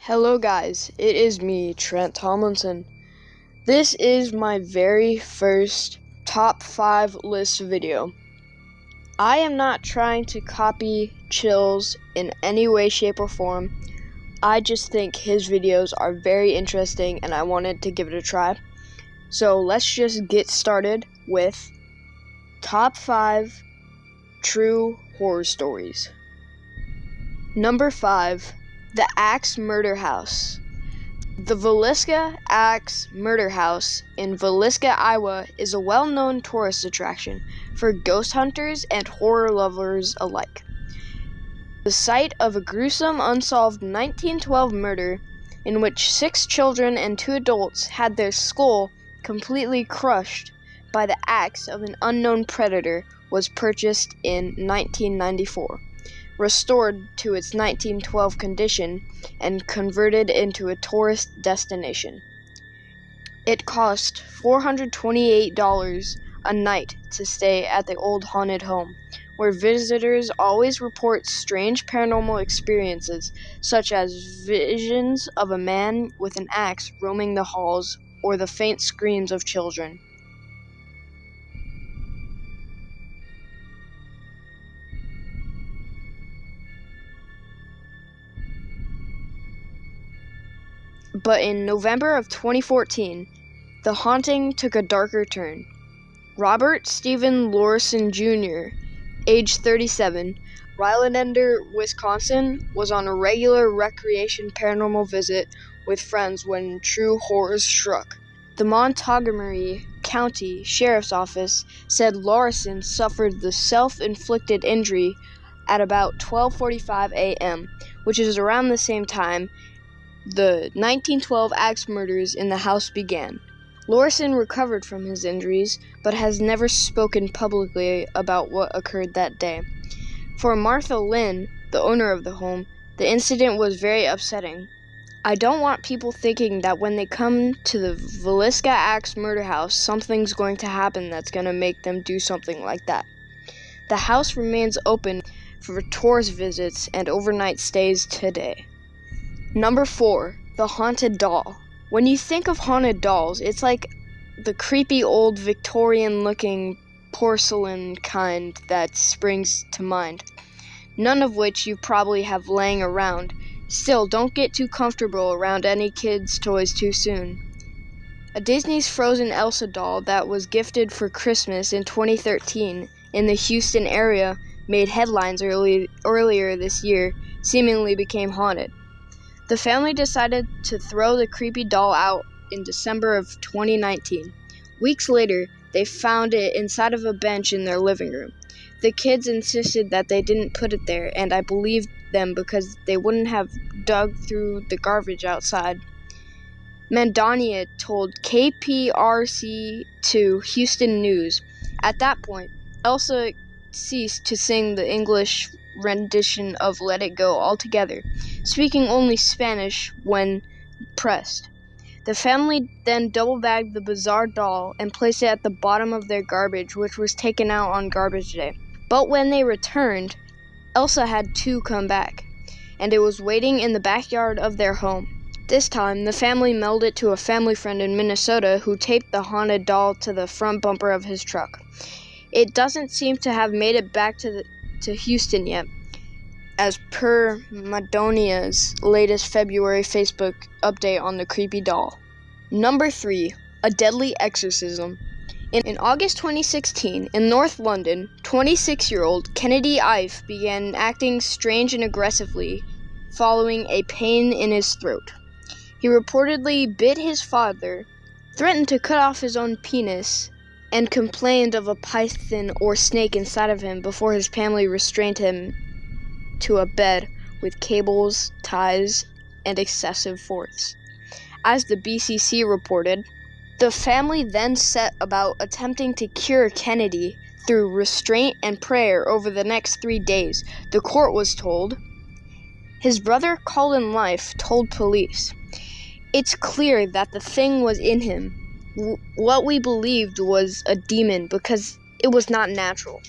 Hello guys, it is me, Trent Tomlinson. This is my very first top 5 list video. I am not trying to copy Chill's in any way, shape, or form. I just think his videos are very interesting and I wanted to give it a try. So let's just get started with top 5 true horror stories. Number 5. The Axe Murder House. The Villisca Axe Murder House in Villisca, Iowa is a well-known tourist attraction for ghost hunters and horror lovers alike. The site of a gruesome, unsolved 1912 murder in which 6 children and 2 adults had their skull completely crushed by the axe of an unknown predator was purchased in 1994. Restored to its 1912 condition and converted into a tourist destination. It cost $428 a night to stay at the old haunted home, where visitors always report strange paranormal experiences, such as visions of a man with an axe roaming the halls or the faint screams of children. But in November of 2014, the haunting took a darker turn. Robert Stephen Lorison Jr., age 37, Rhinelander, Wisconsin, was on a regular recreation paranormal visit with friends when true horrors struck. The Montgomery County Sheriff's Office said Lorison suffered the self-inflicted injury at about 12:45 a.m., which is around the same time the 1912 axe murders in the house began. Lorison recovered from his injuries, but has never spoken publicly about what occurred that day. For Martha Lynn, the owner of the home, the incident was very upsetting. I don't want people thinking that when they come to the Villisca Axe Murder House, something's going to happen that's going to make them do something like that. The house remains open for tourist visits and overnight stays today. Number 4. The Haunted Doll. When you think of haunted dolls, it's like the creepy old Victorian-looking porcelain kind that springs to mind, none of which you probably have laying around. Still, don't get too comfortable around any kids' toys too soon. A Disney's Frozen Elsa doll that was gifted for Christmas in 2013 in the Houston area made headlines earlier this year, seemingly became haunted. The family decided to throw the creepy doll out in December of 2019. Weeks later, they found it inside of a bench in their living room. The kids insisted that they didn't put it there, and I believed them because they wouldn't have dug through the garbage outside. Mandonia told KPRC2 Houston News. At that point, Elsa ceased to sing the English rendition of Let It Go altogether, speaking only Spanish when pressed. The family then double-bagged the bizarre doll and placed it at the bottom of their garbage, which was taken out on garbage day. But when they returned, Elsa had 2 come back, and it was waiting in the backyard of their home. This time, the family mailed it to a family friend in Minnesota who taped the haunted doll to the front bumper of his truck. It doesn't seem to have made it back to Houston yet, as per Madonia's latest February Facebook update on the creepy doll. Number 3. A Deadly Exorcism. In August 2016, in North London, 26-year-old Kennedy Ife began acting strange and aggressively following a pain in his throat. He reportedly bit his father, threatened to cut off his own penis, and complained of a python or snake inside of him before his family restrained him to a bed with cables, ties, and excessive force. As the BCC reported, the family then set about attempting to cure Kennedy through restraint and prayer over the next 3 days, the court was told. His brother, Colin Life, told police, "It's clear that the thing was in him. What we believed was a demon because it was not natural.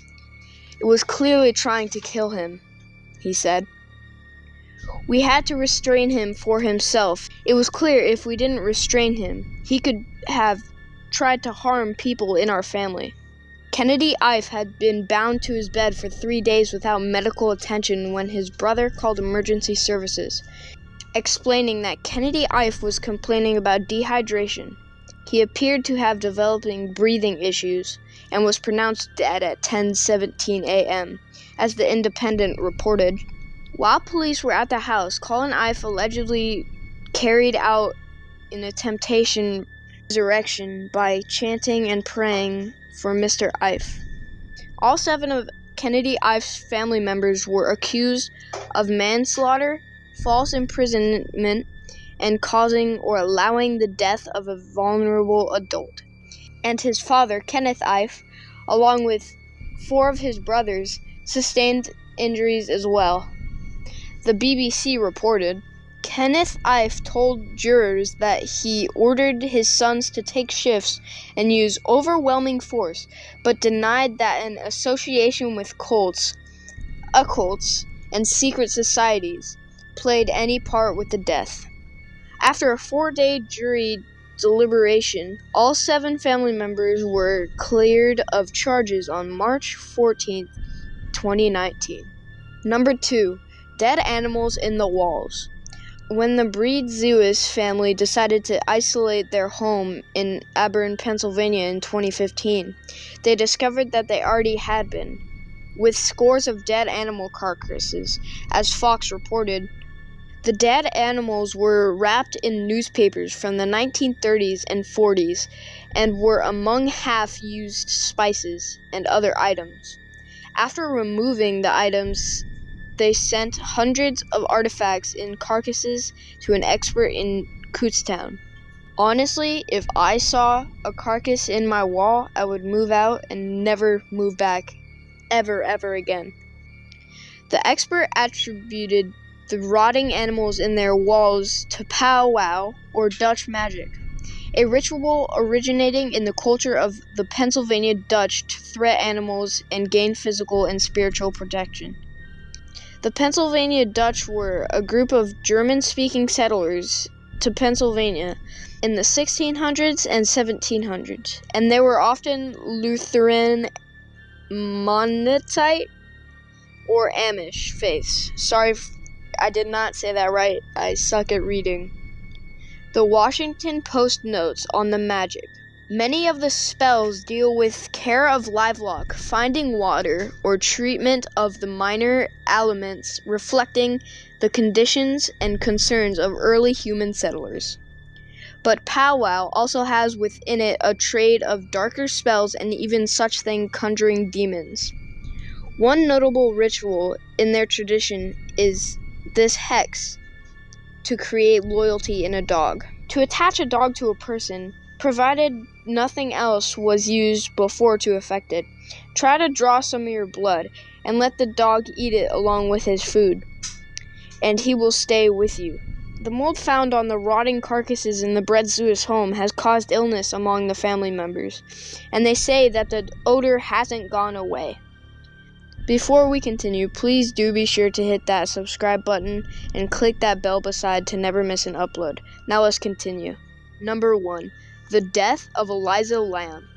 It was clearly trying to kill him," he said. We had to restrain him for himself. It was clear if we didn't restrain him, he could have tried to harm people in our family. Kennedy Ife had been bound to his bed for 3 days without medical attention when his brother called emergency services, explaining that Kennedy Ife was complaining about dehydration. He appeared to have developing breathing issues and was pronounced dead at 10:17 a.m., as the Independent reported. While police were at the house, Colin Ife allegedly carried out an attemptation resurrection by chanting and praying for Mr. Ife. All 7 of Kennedy Ife's family members were accused of manslaughter, false imprisonment, and causing or allowing the death of a vulnerable adult. And his father, Kenneth Ife, along with 4 of his brothers, sustained injuries as well. The BBC reported, Kenneth Ife told jurors that he ordered his sons to take shifts and use overwhelming force, but denied that an association with cults, occults, and secret societies played any part with the death. After a 4-day jury deliberation, all 7 family members were cleared of charges on March 14, 2019. Number 2. Dead animals in the walls. When the Breed-Zeus family decided to isolate their home in Auburn, Pennsylvania in 2015, they discovered that they already had been, with scores of dead animal carcasses, as Fox reported. The dead animals were wrapped in newspapers from the 1930s and 40s and were among half-used spices and other items. After removing the items, they sent hundreds of artifacts in carcasses to an expert in Kutztown. Honestly, if I saw a carcass in my wall, I would move out and never move back, ever again. The expert attributed the rotting animals in their walls to powwow or Dutch magic, a ritual originating in the culture of the Pennsylvania Dutch to threat animals and gain physical and spiritual protection. The Pennsylvania Dutch were a group of German-speaking settlers to Pennsylvania in the 1600s and 1700s, and they were often Lutheran, Mennonite, or Amish faiths. Sorry if I did not say that right. I suck at reading. The Washington Post notes on the magic. Many of the spells deal with care of livestock, finding water, or treatment of the minor ailments, reflecting the conditions and concerns of early human settlers. But powwow also has within it a trade of darker spells and even such thing conjuring demons. One notable ritual in their tradition is this hex, to create loyalty in a dog. To attach a dog to a person, provided nothing else was used before to effect it. Try to draw some of your blood, and let the dog eat it along with his food, and he will stay with you. The mold found on the rotting carcasses in the Bread-Zeus home has caused illness among the family members, and they say that the odor hasn't gone away. Before we continue, please do be sure to hit that subscribe button and click that bell beside to never miss an upload. Now let's continue. Number 1. The death of Eliza Lamb.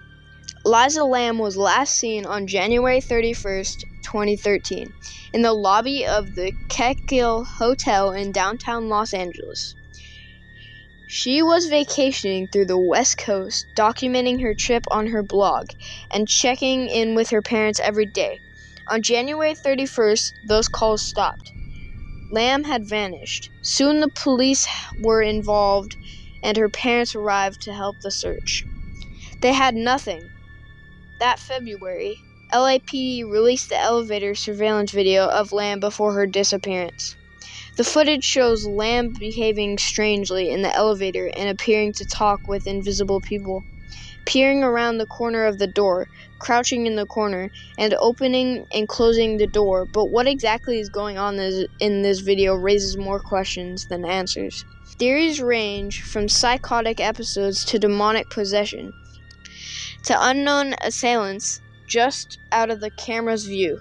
Eliza Lamb was last seen on January 31st, 2013, in the lobby of the Ketkill Hotel in downtown Los Angeles. She was vacationing through the West Coast, documenting her trip on her blog, and checking in with her parents every day. On January 31st, those calls stopped. Lamb had vanished. Soon the police were involved, and her parents arrived to help the search. They had nothing. That February, LAPD released the elevator surveillance video of Lamb before her disappearance. The footage shows Lamb behaving strangely in the elevator and appearing to talk with invisible people, peering around the corner of the door, crouching in the corner, and opening and closing the door. But what exactly is going on in this video raises more questions than answers. Theories range from psychotic episodes to demonic possession, to unknown assailants just out of the camera's view.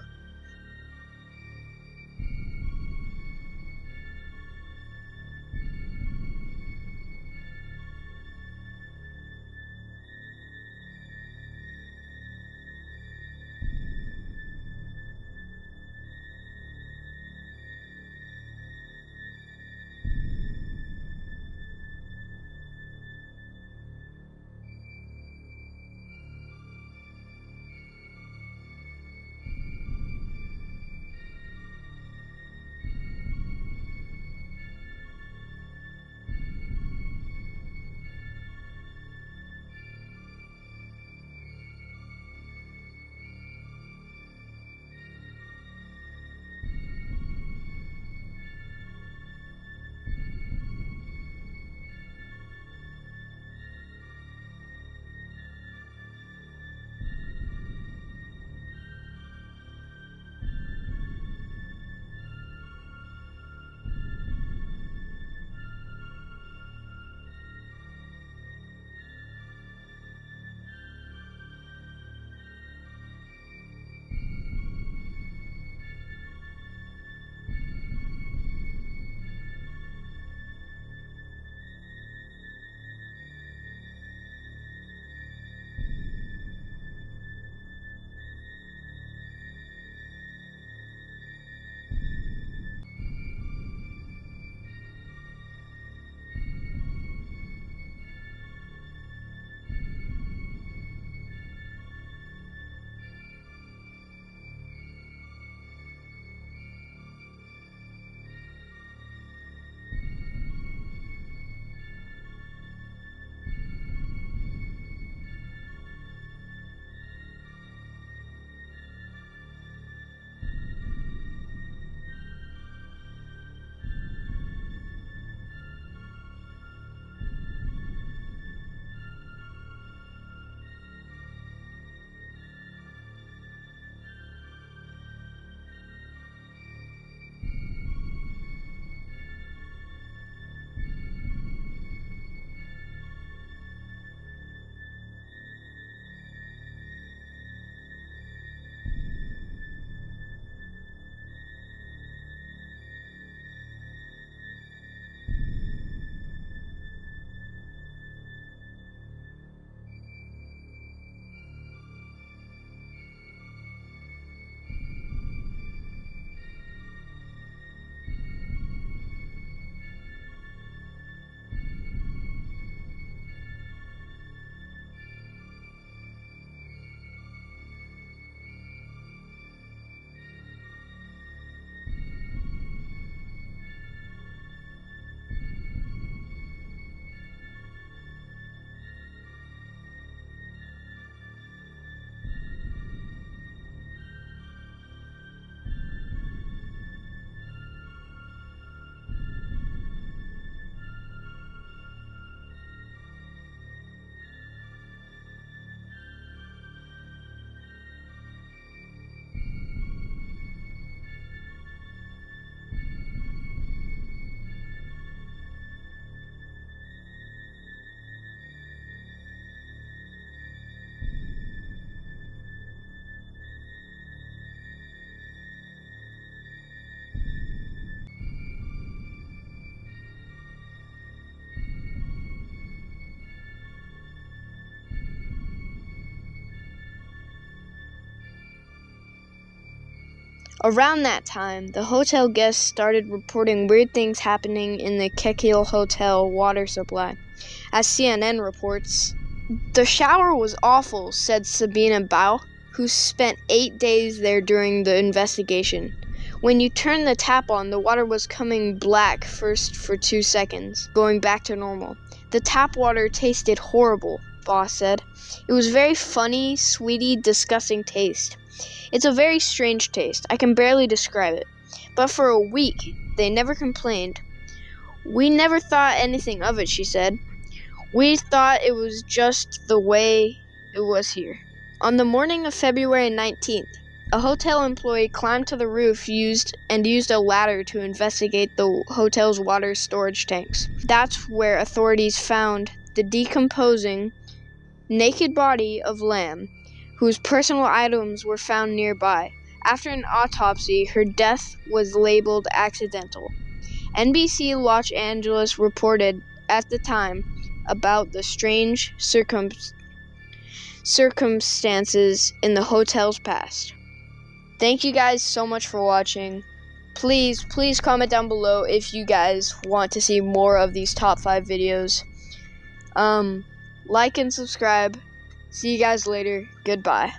Around that time, the hotel guests started reporting weird things happening in the Kekil Hotel water supply. As CNN reports, "The shower was awful," said Sabina Bau, who spent 8 days there during the investigation. "When you turned the tap on, the water was coming black first for 2 seconds, going back to normal. The tap water tasted horrible," Boss said. "It was very funny, sweety, disgusting taste. It's a very strange taste. I can barely describe it. But for a week, they never complained. We never thought anything of it," she said. "We thought it was just the way it was here." On the morning of February 19th, a hotel employee climbed to the roof used a ladder to investigate the hotel's water storage tanks. That's where authorities found the decomposing, naked body of Lam, whose personal items were found nearby. After an autopsy, her death was labeled accidental. NBC Los Angeles reported at the time about the strange circumstances in the hotel's past. Thank you guys so much for watching. Please comment down below if you guys want to see more of these top 5 videos. Like and subscribe. See you guys later. Goodbye.